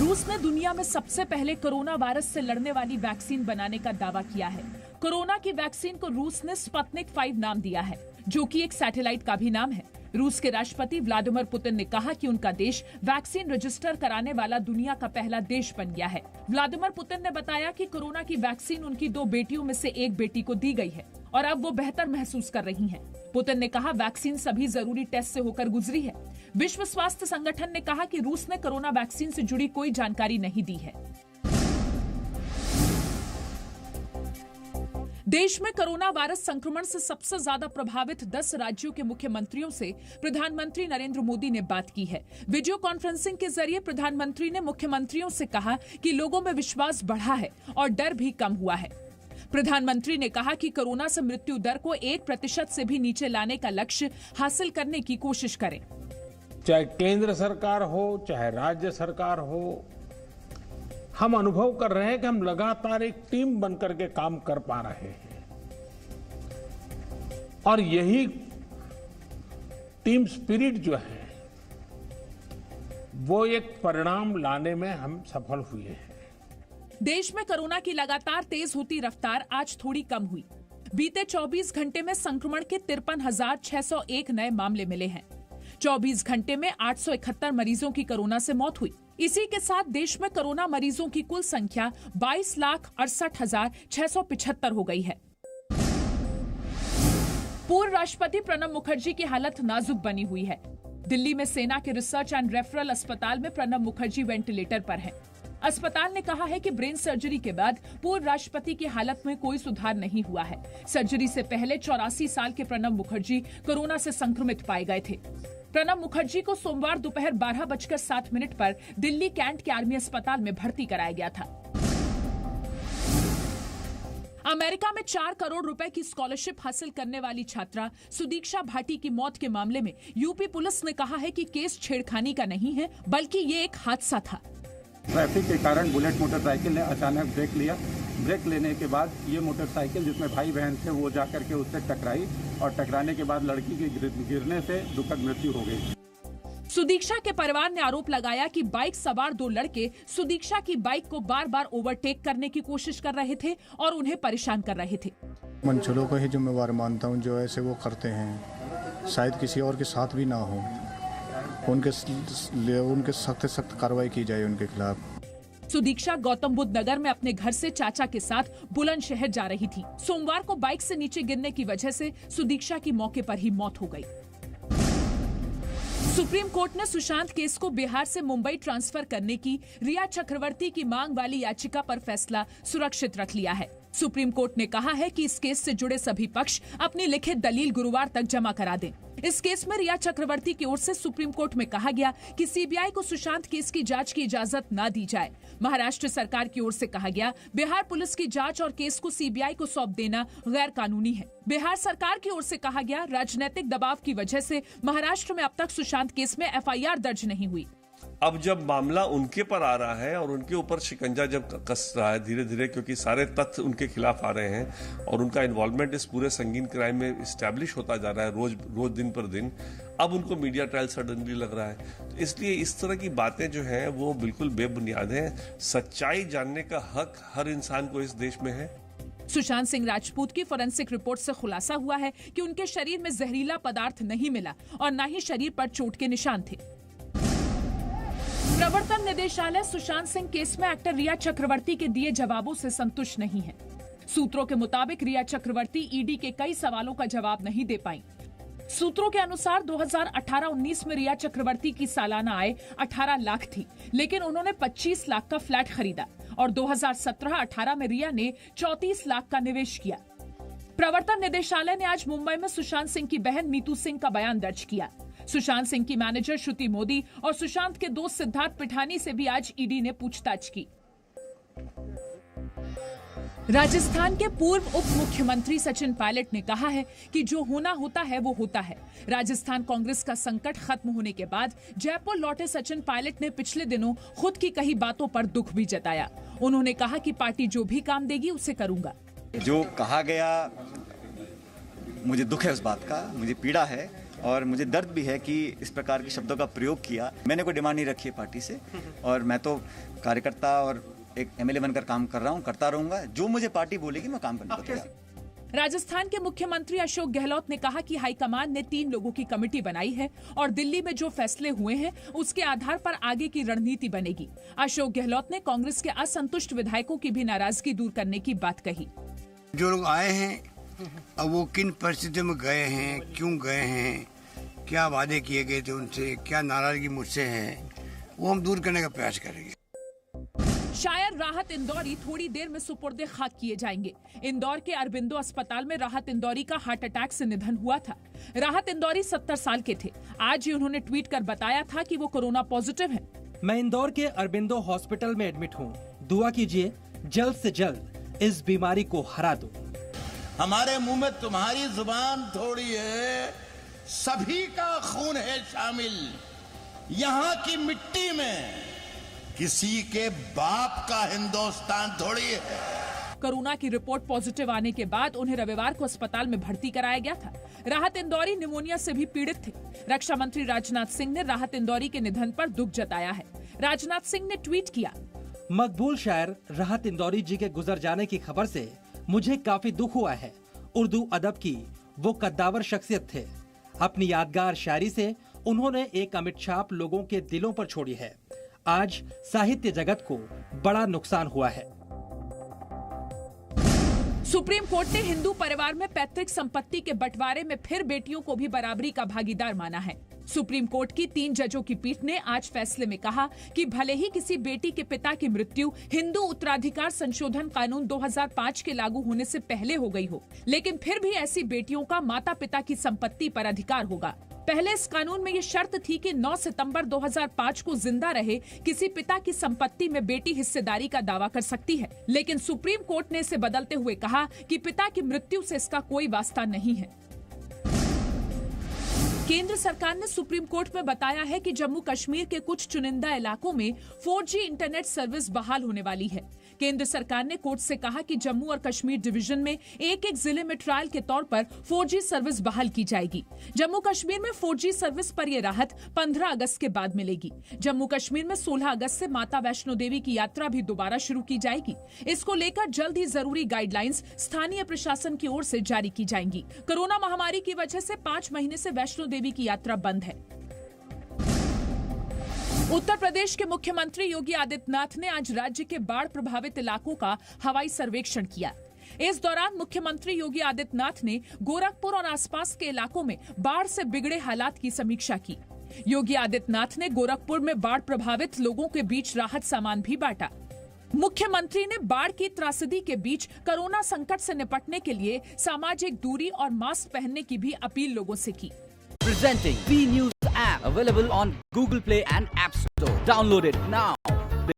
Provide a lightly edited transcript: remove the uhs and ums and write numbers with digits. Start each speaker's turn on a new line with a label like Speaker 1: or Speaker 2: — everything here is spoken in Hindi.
Speaker 1: रूस ने दुनिया में सबसे पहले कोरोना वायरस से लड़ने वाली वैक्सीन बनाने का दावा किया है। कोरोना की वैक्सीन को रूस ने स्पुतनिक 5 नाम दिया है, जो कि एक सैटेलाइट का भी नाम है। रूस के राष्ट्रपति व्लादिमीर पुतिन ने कहा कि उनका देश वैक्सीन रजिस्टर कराने वाला दुनिया का पहला देश बन गया है। व्लादिमीर पुतिन ने बताया कि कोरोना की वैक्सीन उनकी 2 बेटियों में से एक बेटी को दी गई है और अब वो बेहतर महसूस कर रही हैं। पुतिन ने कहा, वैक्सीन सभी जरूरी टेस्ट से होकर गुजरी है। विश्व स्वास्थ्य संगठन ने कहा कि रूस ने कोरोना वैक्सीन से जुड़ी कोई जानकारी नहीं दी है। देश में कोरोना वायरस संक्रमण से सबसे ज्यादा प्रभावित 10 राज्यों के मुख्यमंत्रियों से प्रधानमंत्री नरेंद्र मोदी ने बात की है। वीडियो कॉन्फ्रेंसिंग के जरिए प्रधानमंत्री ने मुख्यमंत्रियों से कहा कि लोगों में विश्वास बढ़ा है और डर भी कम हुआ है। प्रधानमंत्री ने कहा कि कोरोना से मृत्यु दर को 1% से भी नीचे लाने का लक्ष्य हासिल करने की कोशिश करें।
Speaker 2: चाहे केंद्र सरकार हो, चाहे राज्य सरकार हो, हम अनुभव कर रहे हैं कि हम लगातार एक टीम बनकर के काम कर पा रहे हैं और यही टीम स्पिरिट जो है वो एक परिणाम लाने में हम सफल हुए हैं।
Speaker 1: देश में कोरोना की लगातार तेज होती रफ्तार आज थोड़ी कम हुई। बीते 24 घंटे में संक्रमण के 53,601 नए मामले मिले हैं। 24 घंटे में 871 मरीजों की कोरोना से मौत हुई। इसी के साथ देश में कोरोना मरीजों की कुल संख्या 22,68,675 हो गई है। पूर्व राष्ट्रपति प्रणब मुखर्जी की हालत नाजुक बनी हुई है। दिल्ली में सेना के रिसर्च एंड रेफरल अस्पताल में प्रणब मुखर्जी वेंटिलेटर पर हैं। अस्पताल ने कहा है कि ब्रेन सर्जरी के बाद पूर्व राष्ट्रपति की हालत में कोई सुधार नहीं हुआ है। सर्जरी से पहले 84 साल के प्रणब मुखर्जी कोरोना से संक्रमित पाए गए थे। प्रणब मुखर्जी को सोमवार दोपहर 12:07 पर दिल्ली कैंट के आर्मी अस्पताल में भर्ती कराया गया था। अमेरिका में 4 करोड़ रुपए की स्कॉलरशिप हासिल करने वाली छात्रा सुदीक्षा भाटी की मौत के मामले में यूपी पुलिस ने कहा है कि केस छेड़खानी का नहीं है, बल्कि ये एक हादसा था।
Speaker 3: ट्रैफिक के कारण बुलेट मोटरसाइकिल ने अचानक ब्रेक लिया। ब्रेक लेने के बाद ये मोटरसाइकिल जिसमें भाई बहन थे वो जाकर के उससे टकराई और टकराने के बाद लड़की के गिरने से दुखद मृत्यु हो गई।
Speaker 1: सुदीक्षा के परिवार ने आरोप लगाया कि बाइक सवार 2 लड़के सुदीक्षा की बाइक को बार-बार ओवरटेक करने की कोशिश कर रहे थे और उन्हें परेशान कर रहे थे।
Speaker 4: मंचलों को ही जिम्मेवार मानता हूं, जो ऐसे वो करते हैं, शायद किसी और के साथ भी ना हो। उनके सख्त कार्रवाई की जाए उनके खिलाफ।
Speaker 1: सुदीक्षा गौतम बुद्ध नगर में अपने घर से चाचा के साथ बुलंदशहर जा रही थी। सोमवार को बाइक से नीचे गिरने की वजह से सुदीक्षा की मौके पर ही मौत हो गई। सुप्रीम कोर्ट ने सुशांत केस को बिहार से मुंबई ट्रांसफर करने की रिया चक्रवर्ती की मांग वाली याचिका पर फैसला सुरक्षित रख लिया है। सुप्रीम कोर्ट ने कहा है कि इस केस से जुड़े सभी पक्ष अपनी लिखित दलील गुरुवार तक जमा करा दें। इस केस में रिया चक्रवर्ती की ओर से सुप्रीम कोर्ट में कहा गया कि सीबीआई को सुशांत केस की जांच की इजाजत न दी जाए। महाराष्ट्र सरकार की ओर से कहा गया, बिहार पुलिस की जांच और केस को सीबीआई को सौंप देना गैर कानूनी है। बिहार सरकार की ओर से कहा गया, राजनीतिक दबाव की वजह से महाराष्ट्र में अब तक सुशांत केस में एफआईआर दर्ज नहीं हुई।
Speaker 5: अब जब मामला उनके पर आ रहा है और उनके ऊपर शिकंजा जब कस रहा है धीरे धीरे, क्योंकि सारे तथ्य उनके खिलाफ आ रहे हैं और उनका इन्वॉल्वमेंट इस पूरे संगीन क्राइम में इस्टेब्लिश होता जा रहा है रोज दिन पर दिन, अब उनको मीडिया ट्रायल सडनली लग रहा है। तो इसलिए इस तरह की बातें जो हैं वो बिल्कुल बेबुनियाद हैं। सच्चाई जानने का हक हर इंसान को इस देश में है।
Speaker 1: सुशांत सिंह राजपूत की फोरेंसिक रिपोर्ट से खुलासा हुआ है कि उनके शरीर में जहरीला पदार्थ नहीं मिला और न ही शरीर पर चोट के निशान थे। प्रवर्तन निदेशालय सुशांत सिंह केस में एक्टर रिया चक्रवर्ती के दिए जवाबों से संतुष्ट नहीं है। सूत्रों के मुताबिक रिया चक्रवर्ती ईडी के कई सवालों का जवाब नहीं दे पाई। सूत्रों के अनुसार 2018-19 में रिया चक्रवर्ती की सालाना आय 18 लाख थी, लेकिन उन्होंने 25 लाख का फ्लैट खरीदा और 2017-18 में रिया ने 34 लाख का निवेश किया। प्रवर्तन निदेशालय ने आज मुंबई में सुशांत सिंह की बहन मीतू सिंह का बयान दर्ज किया। सुशांत सिंह की मैनेजर श्रुति मोदी और सुशांत के दोस्त सिद्धार्थ पिठानी से भी आज ईडी ने पूछताछ की। राजस्थान के पूर्व उप मुख्यमंत्री सचिन पायलट ने कहा है कि जो होना होता है वो होता है। राजस्थान कांग्रेस का संकट खत्म होने के बाद जयपुर लौटे सचिन पायलट ने पिछले दिनों खुद की कही बातों पर दुख भी जताया। उन्होंने कहा कि पार्टी जो भी काम देगी उसे करूंगा।
Speaker 6: जो कहा गया मुझे दुख है उस बात का, मुझे पीड़ा है और मुझे दर्द भी है कि इस प्रकार के शब्दों का प्रयोग किया। मैंने कोई डिमांड नहीं रखी है पार्टी से, और मैं तो कार्यकर्ता और एक एमएलए बनकर काम कर रहा हूँ, करता रहूंगा। जो मुझे पार्टी बोलेगी मैं काम करने को तैयार।
Speaker 1: राजस्थान के मुख्यमंत्री अशोक गहलोत ने कहा कि हाईकमान ने 3 लोगों की कमेटी बनाई है और दिल्ली में जो फैसले हुए हैं उसके आधार पर आगे की रणनीति बनेगी। अशोक गहलोत ने कांग्रेस के असंतुष्ट विधायकों की भी नाराजगी दूर करने की बात कही।
Speaker 7: जो लोग आए हैं अब वो किन परिस्थितियों में गए हैं, क्यों गए हैं, क्या वादे किए गए थे उनसे, क्या नाराजगी मुझसे है, वो हम दूर करने का प्रयास करेंगे।
Speaker 1: शायर राहत इंदौरी थोड़ी देर में सुपुर्दे खाक किए जाएंगे। इंदौर के अरबिंदो अस्पताल में राहत इंदौरी का हार्ट अटैक से निधन हुआ था। राहत इंदौरी 70 साल के थे। आज ही उन्होंने ट्वीट कर बताया था कि वो कोरोना पॉजिटिव हैं।
Speaker 8: मैं इंदौर के अरबिंदो हॉस्पिटल में एडमिट हूँ। दुआ कीजिए जल्द से जल्द इस बीमारी को हरा दो।
Speaker 9: हमारे मुंह में तुम्हारी जुबान थोड़ी है, सभी का खून है शामिल। यहाँ की मिट्टी में किसी के बाप का हिंदुस्तान थोड़ी है।
Speaker 1: कोरोना की रिपोर्ट पॉजिटिव आने के बाद उन्हें रविवार को अस्पताल में भर्ती कराया गया था। राहत इंदौरी निमोनिया से भी पीड़ित थे। रक्षा मंत्री राजनाथ सिंह ने राहत इंदौरी के निधन पर दुख जताया है। राजनाथ सिंह ने ट्वीट किया,
Speaker 8: मकबूल शायर राहत इंदौरी जी के गुजर जाने की खबर से मुझे काफी दुख हुआ है। उर्दू अदब की वो कद्दावर शख्सियत थे। अपनी यादगार शायरी से उन्होंने एक अमिट छाप लोगों के दिलों पर छोड़ी है। आज साहित्य जगत को बड़ा नुकसान हुआ है।
Speaker 1: सुप्रीम कोर्ट ने हिंदू परिवार में पैतृक संपत्ति के बंटवारे में फिर बेटियों को भी बराबरी का भागीदार माना है। सुप्रीम कोर्ट की 3 जजों की पीठ ने आज फैसले में कहा कि भले ही किसी बेटी के पिता की मृत्यु हिंदू उत्तराधिकार संशोधन कानून 2005 के लागू होने से पहले हो गई हो, लेकिन फिर भी ऐसी बेटियों का माता पिता की संपत्ति पर अधिकार होगा। पहले इस कानून में ये शर्त थी कि 9 सितंबर 2005 को जिंदा रहे किसी पिता की संपत्ति में बेटी हिस्सेदारी का दावा कर सकती है, लेकिन सुप्रीम कोर्ट ने इसे बदलते हुए कहा कि पिता की मृत्यु से इसका कोई वास्ता नहीं है। केंद्र सरकार ने सुप्रीम कोर्ट में बताया है कि जम्मू कश्मीर के कुछ चुनिंदा इलाकों में 4G इंटरनेट सर्विस बहाल होने वाली है। केंद्र सरकार ने कोर्ट से कहा कि जम्मू और कश्मीर डिवीजन में एक जिले में ट्रायल के तौर पर 4G सर्विस बहाल की जाएगी। जम्मू कश्मीर में 4G सर्विस पर यह राहत 15 अगस्त के बाद मिलेगी। जम्मू कश्मीर में 16 अगस्त से माता वैष्णो देवी की यात्रा भी दोबारा शुरू की जाएगी। इसको लेकर जल्द ही जरूरी गाइडलाइंस स्थानीय प्रशासन की ओर से जारी की जाएंगी। कोरोना महामारी की वजह से 5 महीने से वैष्णो देवी की यात्रा बंद है। उत्तर प्रदेश के मुख्यमंत्री योगी आदित्यनाथ ने आज राज्य के बाढ़ प्रभावित इलाकों का हवाई सर्वेक्षण किया। इस दौरान मुख्यमंत्री योगी आदित्यनाथ ने गोरखपुर और आसपास के इलाकों में बाढ़ से बिगड़े हालात की समीक्षा की। योगी आदित्यनाथ ने गोरखपुर में बाढ़ प्रभावित लोगों के बीच राहत सामान भी बांटा। मुख्यमंत्री ने बाढ़ की त्रासदी के बीच कोरोना संकट से निपटने के लिए सामाजिक दूरी और मास्क पहनने की भी अपील लोगों से की।
Speaker 10: Presenting B News app available on Google Play and App Store. Download it now.